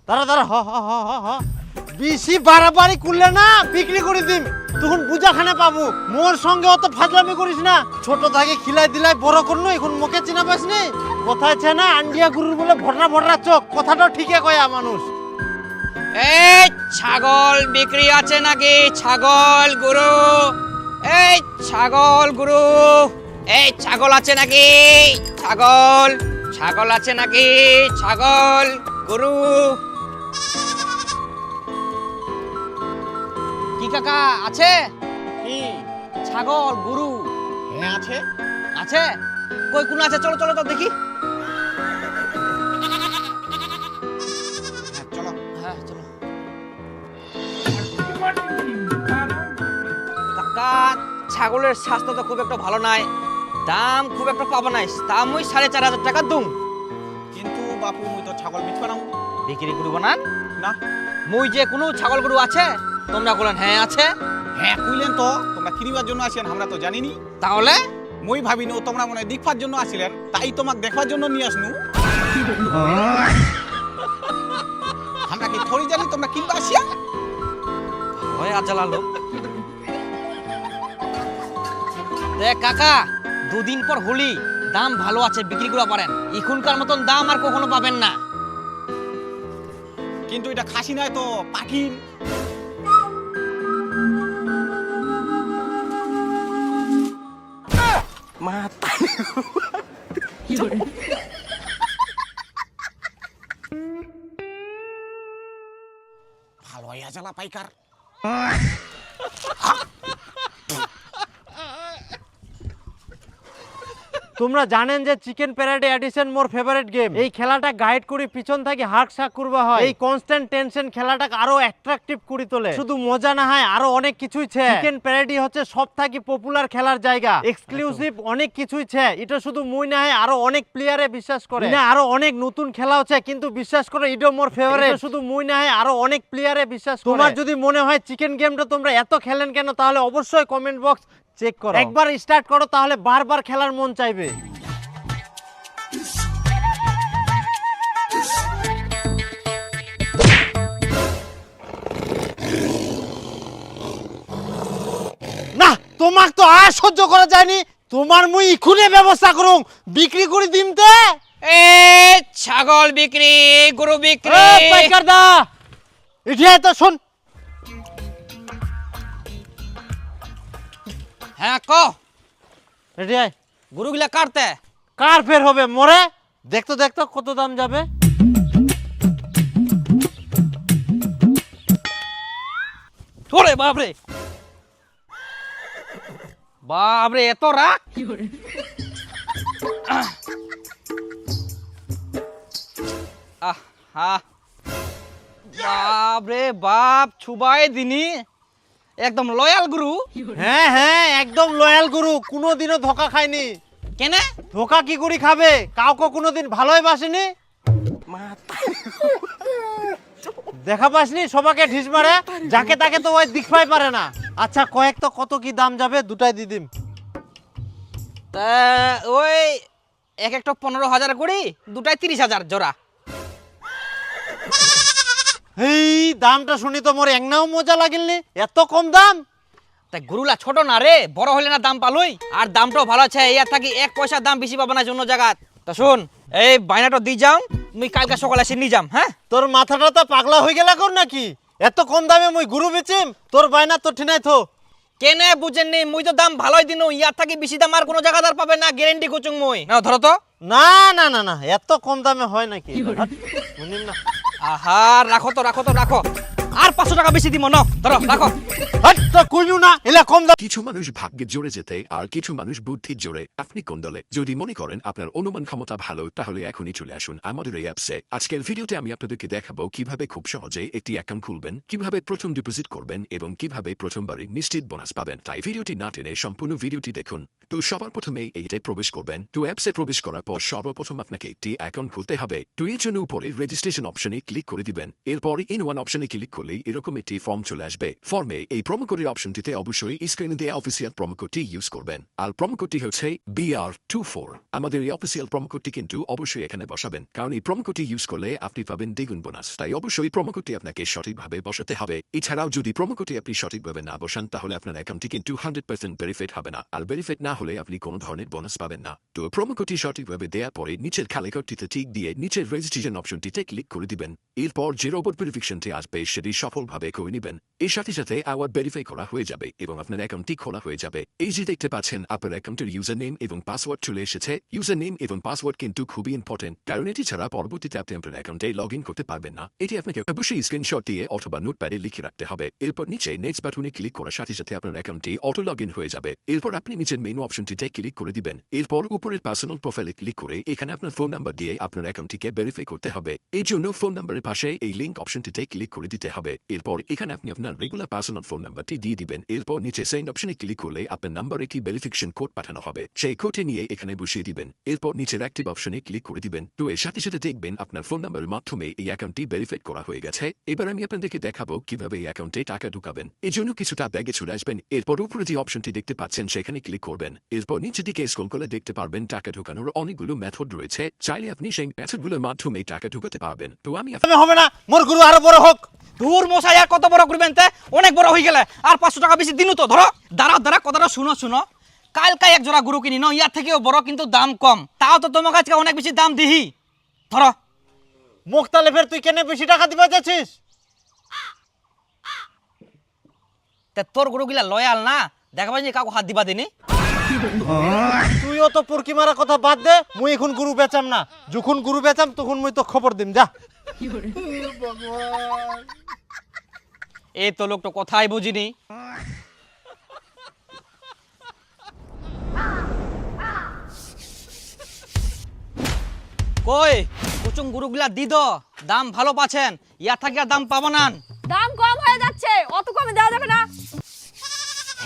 দাঁড়া দাঁড়া হ হ হ হ হ বেশি বাড়াবাড়ি করলে না বিক্রি করে দিম তখন বুঝাখানে পাবো মোর সঙ্গে অত ফাজলামি করিস না ছোট থেকে খিলাই দিলাই বড় করনো এখন মুখে চিনা পাস নি কথা আছে না আন্ডিয়া গুরুর বলে ভরনা ভরনা চোখ কথাটা ঠিকই কয় মানুষ এই ছাগল বিক্রি আছে নাকি ছাগল গুরু এই ছাগল গুরু এই ছাগল আছে নাকি ছাগল ছাগল আছে নাকি ছাগল গুরু কি কাকা আছে কি ছাগল গুরু হ্যাঁ আছে আছে কই কোন আছে চলো চলো তো দেখি হ্যাঁ চলো হ্যাঁ চলো কাকা ছাগলের স্বাস্থ্য তো খুব একটা ভালো নাই দাম খুব একটা পাবো নাই দাম ওই 4,500 টাকা দুম কিন্তু বাপু মুই তো ছাগল বিচবা না বিক্রি করব না না মুই যে কোনো ছাগল গরু আছে তোমরা বলেন হ্যাঁ আছে হ্যাঁ কইলেন তো তোমরা কিনিবার জন্য আসেন আমরা তো জানিনি তাহলে মই ভাবিনি তোমরা মনে হয় দেখবার জন্য আসিলেন তাই তোমাকে দেখবার জন্য নিয়ে আসনু আমরা কি থরি জানি তোমরা কিনবা আসিয়া হয় আজালালো দেখ কাকা দুদিন পর হোলি দাম ভালো আছে বিক্রি করা পারেন এখনকার মতন দাম আর কখনো পাবেন না কিন্তু এটা খাসি নয় তো পাখিন মাথা ভালো হইয়া জ্বালা পাইকার তোমরা জানেন যে চিকেন প্যারাডে এডিশন মোর ফেভারিট গেম এই খেলাটা গাইড করি পিছন থেকে হার্ক শাক করবা হয় এই কনস্ট্যান্ট টেনশন খেলাটাকে আরো অ্যাট্রাকটিভ করে তোলে শুধু মজা না হয় আরো অনেক কিছুই ছে চিকেন প্যারাডি হচ্ছে সবথেকে পপুলার খেলার জায়গা এক্সক্লুসিভ অনেক কিছুই ছে এটা শুধু মুই না হয় আরো অনেক প্লেয়ারে বিশ্বাস করে না আরো অনেক নতুন খেলা হচ্ছে কিন্তু বিশ্বাস করে এটা মোর ফেভারিট শুধু মুই না হয় আরো অনেক প্লেয়ারে বিশ্বাস করে তোমার যদি মনে হয় চিকেন গেমটা তোমরা এত খেলেন কেন তাহলে অবশ্যই কমেন্ট বক্স চেক করো একবার স্টার্ট করো তাহলে বারবার খেলার মন চাইবে না তোমাক তো আর সহ্য করা যায়নি তোমার মুই ইখুনে ব্যবস্থা করুম বিক্রি করে দিমতে এ ছাগল বিক্রি গরু বিক্রি পাইকার দা ইঠিয়ে তো শুন হ্যাঁ ক রেডি আয় গরুগুলা কাটতে কার ফের হবে মোরে দেখতো দেখতো কত দাম যাবে ওরে বাপরে বাপরে এত রাগ আহা বাপরে বাপ ছুবাই দিনি একদম লয়াল গুরু হ্যাঁ হ্যাঁ একদম লয়াল গুরু কোনোদিনও ধোকা খায়নি কেনে ধোকা কি করে খাবে কাউকে কোনোদিন ভালোই বাসেনি দেখা পাসনি সবাকে ঢিস মারে যাকে তাকে তো ওই দেখতে পারে না আচ্ছা কয়েক তো কত কি দাম যাবে দুটাই দি দিম তা ওই এক একটা 15,000 করি দুটাই 30,000 জোড়া এই দামটা শুনি তো মোর একনাও মজা লাগিলনি এত কম দাম তা গরুলা ছোট না রে বড় হইলে না দাম পালুই আর দামটাও ভালো আছে ইয়ার থাকি 1 পয়সা দাম বেশি পাবে না অন্য জায়গা তা শুন এই বাইনাটা দি যাও মুই কালকে সকালে এসে নিয়ে যাম হ্যাঁ তোর মাথাটা তো পাগলা হয়ে গেল কর নাকি এত কম দামে মুই গুরু বেচিম তোর বাইনা তো ঠিনাই থো কেনে বুঝেননি মুই তো দাম ভালোই দিনু ইয়ার থাকি বেশি দাম আর কোনো জায়গাদার পাবে না গ্যারান্টি কুচুং মুই না ধরো তো না না না না এত কম দামে হয় নাকি শুনিম না আহা রাখো তো রাখো তো রাখো আর 500 টাকা বেশি দিব না ধরো রাখো হট তো কইনু না এলা কম দাম কিছু মানুষ ভাগ্যের জোরে যেতে আর কিছু মানুষ বুদ্ধির জোরে আপনি কোন দলে যদি মনে করেন আপনার অনুমান ক্ষমতা ভালো তাহলে এখনই চলে আসুন আমাদের এই অ্যাপসে আজকের ভিডিওতে আমি আপনাদেরকে দেখাবো কিভাবে খুব সহজে একটি অ্যাকাউন্ট খুলবেন কিভাবে প্রথম ডিপোজিট করবেন এবং কিভাবে প্রথমবারে নিশ্চিত বোনাস পাবেন তাই ভিডিওটি না টেনে সম্পূর্ণ ভিডিওটি দেখুন তো সবার প্রথমে এইটাই প্রবেশ করবেন তো অ্যাপসে প্রবেশ করার পর সর্বপ্রথম আপনাকে একটি অ্যাকাউন্ট খুলতে হবে তো এর জন্য উপরে রেজিস্ট্রেশন অপশনে ক্লিক করে দিবেন এরপরে ইন ওয়ান অপশনে ক্লিক করে করলেই এরকম একটি ফর্ম চলে আসবে। ফর্মে এই প্রোমো কোডের অপশনটিতে অবশ্যই স্ক্রিনে দেওয়া অফিসিয়াল প্রোমো কোডটি ইউজ করবেন। আর প্রোমো কোডটি হচ্ছে BR24। আমাদের এই অফিসিয়াল প্রোমো কোডটি কিন্তু অবশ্যই এখানে বসাবেন, কারণ এই প্রোমো কোডটি ইউজ করলে আপনি পাবেন দ্বিগুণ বোনাস। তাই অবশ্যই প্রোমো কোডটি আপনাকে সঠিকভাবে বসাতে হবে। এছাড়াও যদি প্রোমো কোডটি আপনি সঠিকভাবে না বসান তাহলে আপনার অ্যাকাউন্টটি কিন্তু 100% ভেরিফাইড হবে না, আর ভেরিফাইড না হলে আপনি কোনো ধরনের বোনাস পাবেন না। তো প্রোমো কোডটি সঠিকভাবে দেওয়ার পরে নিচের খালি ঘরটিতে টিক দিয়ে নিচের রেজিস্ট্রেশন অপশনটিতে ক্লিক করে দিবেন। এরপর যে রোবট ভেরিফিকেশনটি আসবে সেটি সফলভাবে করে নেবেন। এর সাথে সাথে আবার ভেরিফাই করা হয়ে যাবে এবং আপনার অ্যাকাউন্টটি খোলা হয়ে যাবে। এই যে দেখতে পাচ্ছেন আপনার অ্যাকাউন্টের ইউজার নেম এবং পাসওয়ার্ড চলে এসেছে। ইউজার নেম এবং পাসওয়ার্ড কিন্তু খুবই ইম্পর্টেন্ট, কারণ এটি ছাড়া পরবর্তীতে আপনি আপনার অ্যাকাউন্টে লগ ইন করতে পারবেন না। এটি আপনাকে অবশ্যই স্ক্রিনশট দিয়ে অথবা নোটপ্যাডে লিখে রাখতে হবে। এরপর নিচে নেক্সট বাটনে ক্লিক করার সাথে সাথে আপনার অ্যাকাউন্টটি অটো লগ ইন হয়ে যাবে। এরপর আপনি নিচের মেনু অপশনটিতে ক্লিক করে দিবেন। এরপর উপরের পার্সোনাল প্রোফাইলে ক্লিক করে এখানে আপনার ফোন নাম্বার দিয়ে আপনার অ্যাকাউন্টটিকে ভেরিফাই করতে হবে। এই জন্য ফোন নাম্বারের পাশে এই লিঙ্ক অপশনটিতে ক্লিক করে দিতে হবে। এরপর এখানে আপনি আপনার রেগুলার পার্সোনাল ফোন নাম্বারটি দিয়ে দিবেন। এরপর নিচে সেন্ড অপশনে ক্লিক করলে আপনার নাম্বার একটি ভেরিফিকেশন কোড পাঠানো হবে, সেই কোডটি নিয়ে এখানে বসিয়ে দিবেন। এরপর নিচের অ্যাক্টিভ অপশনে ক্লিক করে দিবেন। তো এর সাথে সাথে দেখবেন আপনার ফোন নাম্বারের মাধ্যমে এই অ্যাকাউন্টটি ভেরিফাইড করা হয়ে গেছে। এবার আমি আপনাদেরকে দেখাবো কিভাবে এই অ্যাকাউন্টে টাকা ঢুকাবেন। এর জন্য কিছুটা ব্যাগে চলে আসবেন। এরপর উপরে যে অপশনটি দেখতে পাচ্ছেন সেখানে ক্লিক করবেন। এরপর নিচের দিকে স্ক্রল করে দেখতে পারবেন টাকা ঢুকানোর অনেকগুলো মেথড রয়েছে। চাইলে আপনি সেই মেথডগুলোর মাধ্যমে টাকা ঢুকাতে পারবেন। তো আমি হবে না, মোর গুরু আরো বড় হোক। দূর মশাই, আর কত বড় করবেন তে? অনেক বড় হয়ে গেলে আর 500 টাকা বেশি দিনু তো। ধরো দাঁড়া কথাটা শুনো। কালকে এক জোড়া গরু কিনি, ইয়ার থেকেও বড় কিন্তু দাম কম। তাও তো তোমার কাছে অনেক বেশি দাম দিহি। ধরো মুখতালিফের তুই কেন বেশি টাকা দিবা যাচ্ছিস? তে তোর গরুগুলা লয়াল না, দেখাবা যে কাউকে হাত দিবা দিনি। তুইও তো পুরকি মারা কথা বাদ দে। মুই এখন গুরু বেচাম না, যখন গুরু বেচাম তখন মুই তো খবর দিম। যা। এই তো লোকটা কথাই বুঝিনি। কই কুচুং গরুগুলা দি দো, দাম ভালো পাচ্ছেন, ইয়ার থেকে আর দাম পাবো না। দাম কম হয়ে যাচ্ছে, অত কমে দেওয়া যাবে না।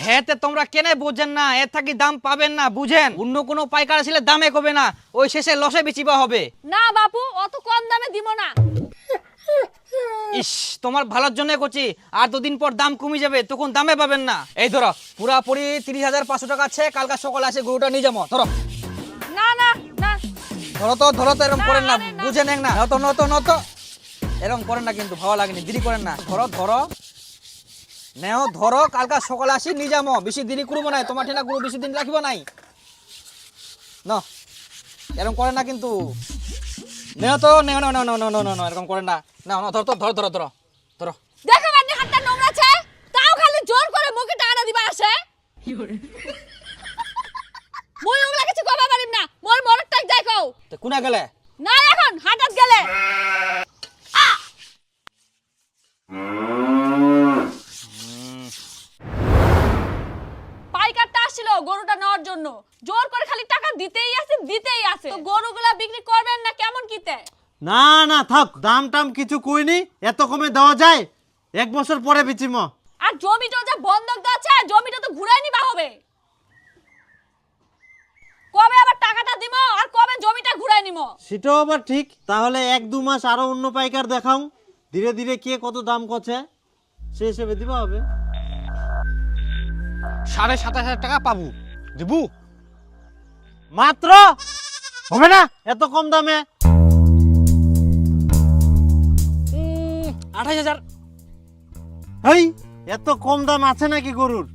হ্যাঁ তে তোমরা কেনে বোঝেন না? এর থাকি দাম পাবেন না, বুঝেন? অন্য কোনো পাইকার ছিল দামে কমে না, ওই শেষে লসে বেচিবা হবে। না বাপু, অত কম দামে দিব না। ইস, তোমার ভালোর জন্য করছি। আর দুদিন পর দাম কমে যাবে, তখন দামে পাবেন না। এই ধরো পুরাপুরি 30,500 টাকা আছে। কালকে সকালে আসে গরুটা নিয়ে যাবো। ধরো না না না, ধরো তো এরকম করেন না, না, না। বুঝেন না। নত এরকম করেন না, কিন্তু ভালো লাগেনি, দেরি করেন না। ধরো নেও, ধরো কালকে সকালে আসি নিয়ে যাবো। বেশি দেরি করবো নাই, তোমার ঠেলা গরু বেশি দিন রাখিব নাই। ন এরকম করেন না কিন্তু। নেও তো, নেও এরকম করেন না। না ধরো। দেখো বান্নি হাতটা নোংরা আছে, তাও খালি জোর করে মুখে টাকা দিবা আসে। মুই ওগুলা কিছু কবা পারিম না, মোর মরটাই যাই কও। তো কোনা গেলে? না এখন হাটাত গেলে। পাইকারটা আসছিল গরুটা নেওয়ার জন্য, জোর করে খালি টাকা দিতেই আছে। তো গরুগুলা বিক্রি করবেন না কেমন কিতে? না থাক, দাম টাম কিছু কইনি। এত কমে দেওয়া যায়? 1 বছর পরে বেচিম। আর জমিটা যা বন্ধক দেওয়া আছে, জমিটা তো ঘুরাই নিবা হবে। কবে আবার টাকাটা দিব আর কবে জমিটা ঘুরাই নিব? সেটাও আবার ঠিক। তাহলে 1-2 মাস আরো অন্য পাইকার দেখাও, ধীরে ধীরে কে কত দাম করছে সে হিসেবে দিবা হবে। 27,500 টাকা পাবো, দিবু? মাত্র হবে না এত কম দামে। 28,000 এই এত কম দাম আছে নাকি গরুর?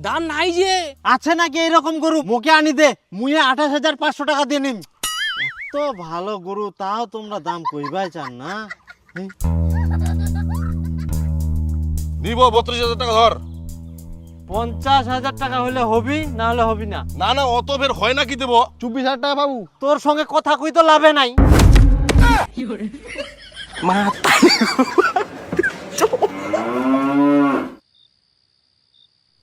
দাম নাই যে। আছে নাকি এরকম গরু? মোকে আনি দে, মুয়ে 28,500 টাকা দিয়ে নিম। এত ভালো গরু তাও তোমরা দাম কইবাই চান না। নিব 32,000 টাকা ধর। 50,000 টাকা হলে হবি, না হলে হবি না। না অত বের হয় না, কি দেবো? 24,000 টাকা পাবো। তোর সঙ্গে কথা কই তো লাভে নাই।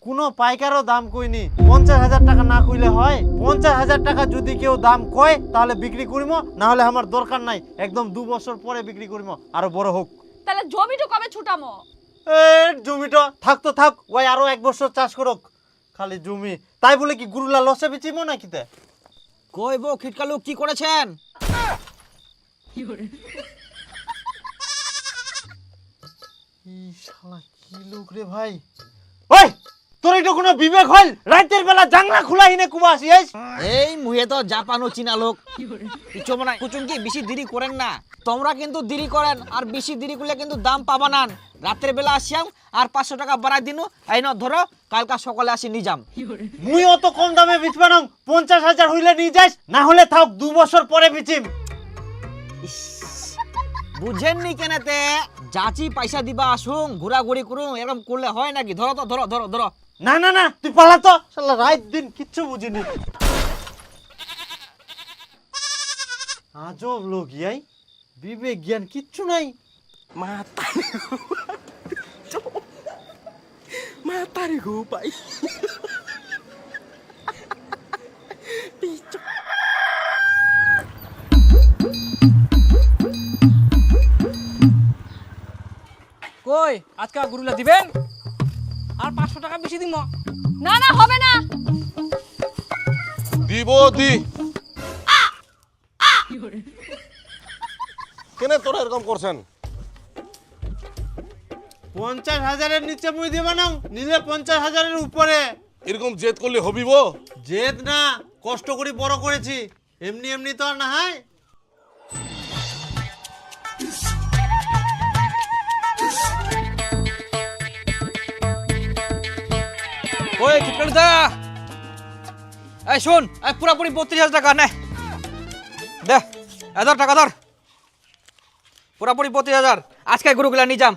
কোনো পাইকারও দাম কইনি। 50,000 টাকা না কইলে হয়? 50,000 টাকা যদি কেউ দাম কয় তাহলে বিক্রি করিম, না হলে আমার দরকার নাই। একদম 2 বছর পরে বিক্রি করিম, আরো বড় হোক। তাহলে জমিটা কবে ছুটামো? জমিটা থাক, ওই আরো 1 বছর চাষ করুক। খালি জমি তাই বলে কি গুরুলা লসে বেচিম নাকিতে? কই বো খিটকালু, কি করেছেন? শালা কি লোক রে ভাই। ওই তোর এটা কোনো বিবেক হল? রাতের বেলা জাংলা খোলা হিনে কুবা আসিস? এই মুহে তো জাপানো চীনা লোক কিছু মনে কুচুন কি বেশি দেরি করেন না। তোমরা কিন্তু দেরি করেন আর বেশি দেরি করলে কিন্তু দাম পাবা না। রাতের বেলা আসিয়াম আর 500 টাকা বাড়াই দিনু। এই ন ধরো কালকা সকালে আসি নিজাম। মুই অত কম দামে বিচবা না, 50,000 হইলে নিয়ে যাস, না হলে থাক 2 বছর পরে বিচিম। বুঝেননি কেনেতে যাচি পয়সা দিবা আসুন ঘোরাঘুরি করুন, এরকম করলে হয় নাকি? ধরো তো ধরো ধরো ধরো। না না না তুই পালা তো, শালা রাত দিন কিচ্ছু বুঝিনি। আজব লোক ইয়াই, বিবেক জ্ঞান কিচ্ছু নাই। কই আজকে গুরুলা দিবেন আর 500 টাকা বেশি দিমু। না না হবে না। দিব দি কেন তোরা এরকম করছেন? 50,000-এর নিচে মুই দিব না, নিলে 50,000-এর উপরে। এরকম জেদ করলে হবিব? জেদ না, কষ্ট করে বড় করেছি, এমনি এমনি তো আর না হয়। ওই কিপড় দা, এই শুন, এই পুরাপুরি 32,000 টাকা নে দে। 1000 টাকা ধর, পুরাপুরি 32,000। আজকে গরুগুলা নিজাম,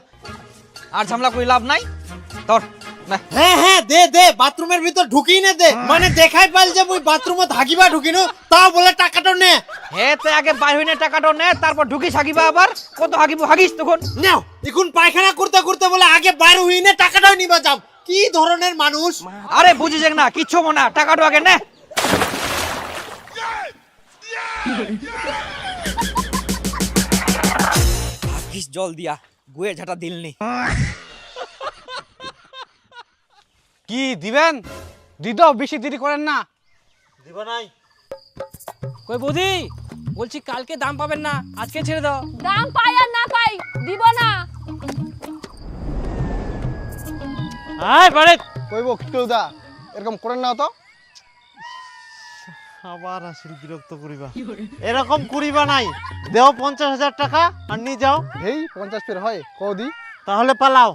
আর ঝামেলা করে লাভ নাই। ধর নে। হ্যাঁ হ্যাঁ দে দে, বাথরুমের ভিতর ঢুকিয়ে নে দে, মানে দেখাই পাইল যে মুই বাথরুমে থাকিবা ঢুকিনো, তাও বলে টাকাটা নে। হে তে আগে বাইর হইনে টাকাটা নে, তারপর ঢুকিস হাগিবা। আবার কত হাগিব হাগিস তখন। নাও এখন পায়খানা করতে করতে বলে আগে বাইরে হই নে টাকাটাও নিবা যাও। কি ধরনের মানুষ! আরে বুঝিস না কিচ্ছু মনে, টাকাটা আগে নে। হাগিস জল দিয়া, গুয়ে ঝাঁটা দিলনি। কি দিবেন? দিদ বেশি দেরি করেন না। দিবা নাই? কই বৌদি বলছি কালকে দাম পাবেন না, আজকে ছেড়ে দাও। দাম পাই আর না পাই দিব না। আয় বাড়ি কইব কিটুদা এরকম করেন না তো। আবার আসিল বিরক্ত করিবা, এরকম করিবা নাই। দেও 50,000 টাকা আর নিয়ে যাও। হেই 50 ফের হয় কদি। তাহলে পালাও।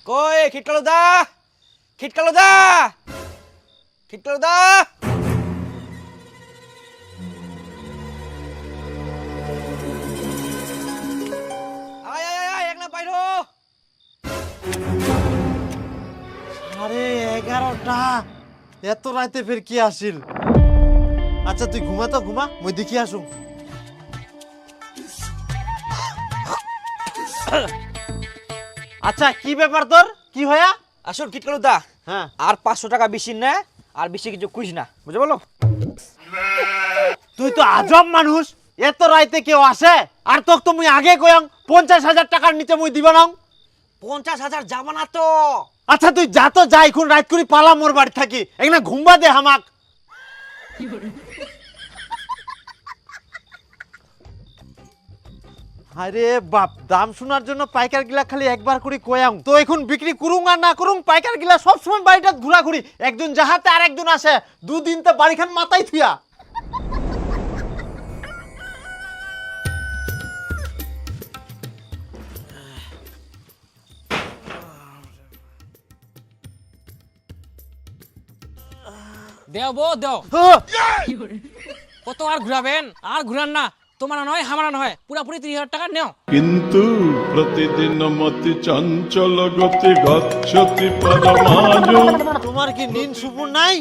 কই খিটকালু দা, খিটকালু দা, খিটকালু দা। আয় আয় আয় একলা বাইরো। আরে 11টা, এত রাতে ফের কি আসিল? আচ্ছা তুই ঘুমা তো ঘুমা, মুই দেখি আসুম। আচ্ছা কি ব্যাপার তোর, কি হয়া? আসুন খিটকালু দা, হ্যাঁ আর 500 টাকা বেশি নে, আর বেশি কিছু কুইস না, বুঝে বলো। তুই তো আজব মানুষ, এত রাইতে কেউ আসে? আর তোক তো মুই আগে কয়াং 50,000 টাকার নিচে মুই দিব না। 50,000 যাবা না তো। আচ্ছা তুই যা তো যা, এখন রাত করে পালা মোর বাড়ি থাকি, একনা ঘুমবা দে হামাক। আরে বাপ, দাম শোনার জন্য পাইকার গিলা খালি একবার করে কয়াং তো, এখন বিক্রি করুং আর না করুং, পাইকার গিলা সবসময় বাড়িটা ঘুরাঘুরি, একজন যাহাতে আর একজন আসে, দুদিন তো বাড়িখান মাথায় থুয়া। দেও বো দেও। কত আর ঘুরাবেন? আর ঘুরান না, তোমার নয় হামারা নয়, পুরাপুরি 30,000 টাকা নেও। কিন্তু প্রতিদিন মতি চঞ্চল গতি গচ্ছতি পরমাণু। তোমার কি নিন সুপুর নাই?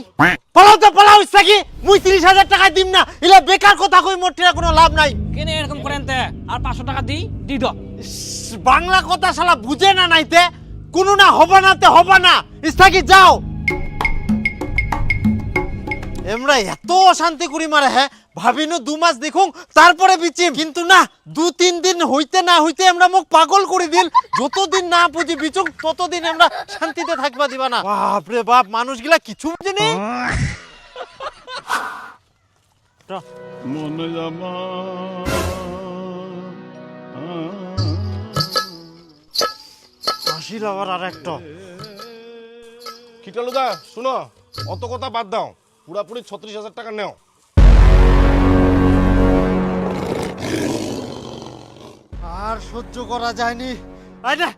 পালাও তো পালাও, ইচ্ছাকি মুই 30,000 টাকা দিম না, ইলা বেকার কথা কই, মোটিরা কোনো লাভ নাই। কেন এরকম করেন তে? আর 500 টাকা দি দাও। ইস, বাংলা কথা শালা বুঝে না নাইতে, কোনো না হবে না তে হবে না, ইচ্ছাকি যাও। এমরা এত অশান্তি করি মারে, হ্যাঁ ভাবিনু 2 মাস দেখুন তারপরে বিচিম, কিন্তু না 2-3 দিন হইতে না হইতে আমরা মুখ পাগল করে দিল। যতদিন না বুঝি বিচুক ততদিন আমরা শান্তিতে থাকবা দিবা না। বাপ রে বাপ, মানুষগুলা কিছু বুঝেনি। মনে জামা আসিল আবার আর একটা। খিটালুদা শুনো, অত কথা বাদ দাও, পুরাপুরি 36,000 টাকা নেও। আর সহ্য করা যায়নি। আই না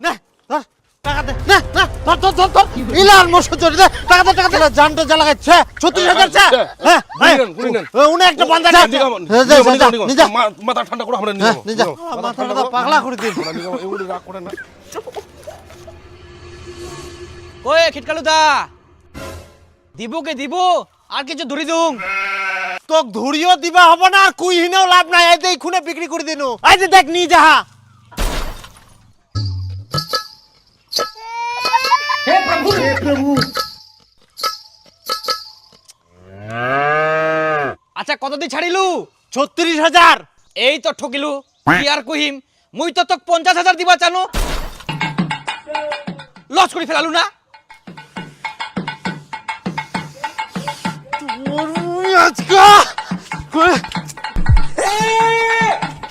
না ধর, টাকা দে না না ধর ধর ধর ধর ইলার মোর সহ্য হচ্ছে না। টাকা দে টাকা দে, জানটা জ্বালাগাচ্ছে 36,000 চা। হ্যাঁ গুনি নেন। উনি একটা বান্দা যা নিজা মাথা ঠান্ডা করে আমরা নিয়ে যাবো। নিজা মাথাটা পাগলা করে দিন। এগুলি রাগ করে না। কই খিটকালুদা দিব কে দিব আর কিছু ধরি দুং তোক ধুরিও দিবা হবে না আর কুই হিনেও লাভ নাই। এই দেই খুনে বিক্রি করে দিনু। এই যে দেখ নি যাহা। আচ্ছা কত দি ছাড়িলু? 36,000। এই তো ঠকিলু কি আর কহিম, মুই তো তোক 50,000 দিবা চানো, লস করে ফেলালু না। আজকা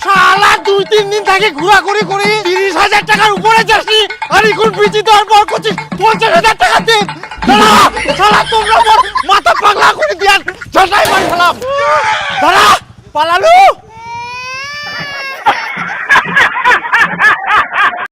শালা 2-3 দিন থেকে ঘোরাঘুরি করি 30,000 টাকার উপরে যাচ্ছি আর এখন বিচি দেওয়ার পর করছি 50,000 টাকা দিন। দাঁড়া শালা তোমরা মোর মাথা পাগলা করে দিয়ান ঝাঁটাই মারি ফেলাম। দাঁড়া পালালু